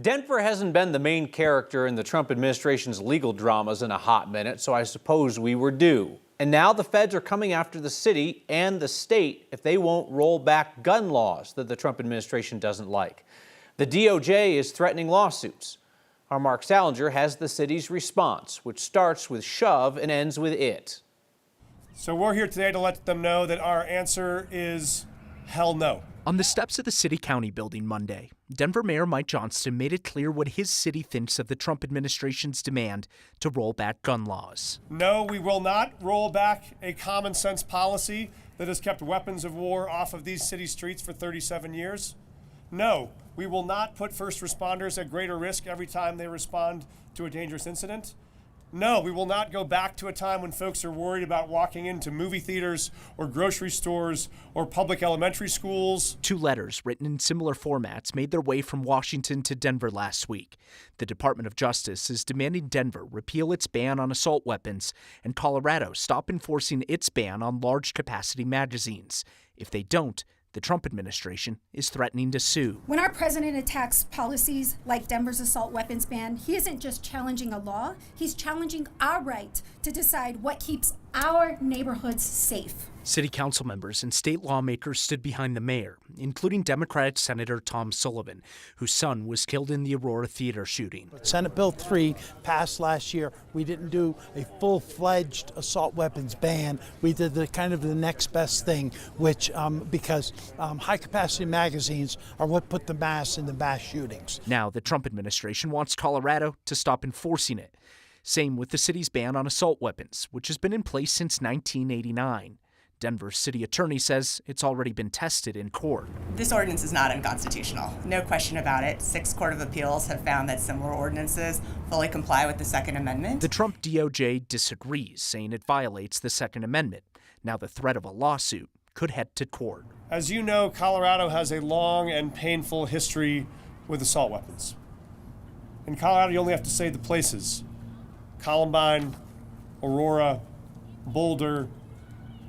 Denver hasn't been the main character in the Trump administration's legal dramas in a hot minute, so I suppose we were due. And now the feds are coming after the city and the state if they won't roll back gun laws that the Trump administration doesn't like. The DOJ is threatening lawsuits. Our Mark Salinger has the city's response, which starts with shove and ends with it. So we're here today to let them know that our answer is hell no. On the steps of the city-county building Monday, Denver Mayor Mike Johnston made it clear what his city thinks of the Trump administration's demand to roll back gun laws. No, we will not roll back a common sense policy that has kept weapons of war off of these city streets for 37 years. No, we will not put first responders at greater risk every time they respond to a dangerous incident. No, we will not go back to a time when folks are worried about walking into movie theaters or grocery stores or public elementary schools. 2 letters written in similar formats made their way from Washington to Denver last week. The Department of Justice is demanding Denver repeal its ban on assault weapons and Colorado stop enforcing its ban on large-capacity magazines. If they don't, the Trump administration is threatening to sue. When our president attacks policies like Denver's assault weapons ban, he isn't just challenging a law, he's challenging our right to decide what keeps our neighborhoods safe. City council members and state lawmakers stood behind the mayor, including Democratic Senator Tom Sullivan, whose son was killed in the Aurora Theater shooting. Senate Bill 3 passed last year. We didn't do a full-fledged assault weapons ban. We did the next best thing, which because high-capacity magazines are what put the mass in the mass shootings. Now the Trump administration wants Colorado to stop enforcing it. Same with the city's ban on assault weapons, which has been in place since 1989. Denver's city attorney says it's already been tested in court. This ordinance is not unconstitutional. No question about it. 6 court of appeals have found that similar ordinances fully comply with the Second Amendment. The Trump DOJ disagrees, saying it violates the Second Amendment. Now the threat of a lawsuit could head to court. As you know, Colorado has a long and painful history with assault weapons. In Colorado, you only have to say the places: Columbine, Aurora, Boulder,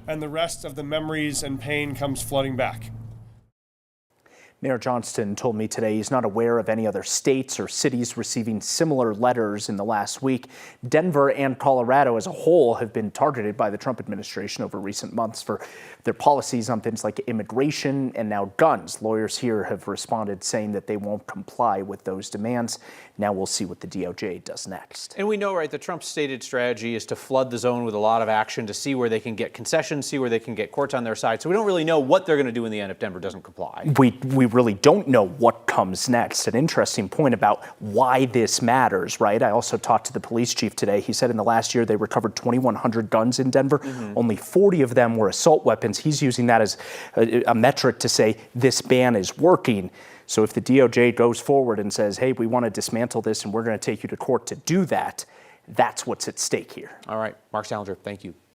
and the rest of the memories and pain comes flooding back. Mayor Johnston told me today he's not aware of any other states or cities receiving similar letters in the last week. Denver and Colorado as a whole have been targeted by the Trump administration over recent months for their policies on things like immigration and now guns. Lawyers here have responded saying that they won't comply with those demands. Now we'll see what the DOJ does next. And we know, right, that Trump's stated strategy is to flood the zone with a lot of action to see where they can get concessions, see where they can get courts on their side. So we don't really know what they're going to do in the end if Denver doesn't comply. We really don't know what comes next. An interesting point about why this matters, right? I also talked to the police chief today. He said in the last year they recovered 2,100 guns in Denver. Only 40 of them were assault weapons. He's using that as a metric to say this ban is working. So if the DOJ goes forward and says, hey, we want to dismantle this and we're going to take you to court to do that, that's what's at stake here. All right, Mark Salinger, thank you.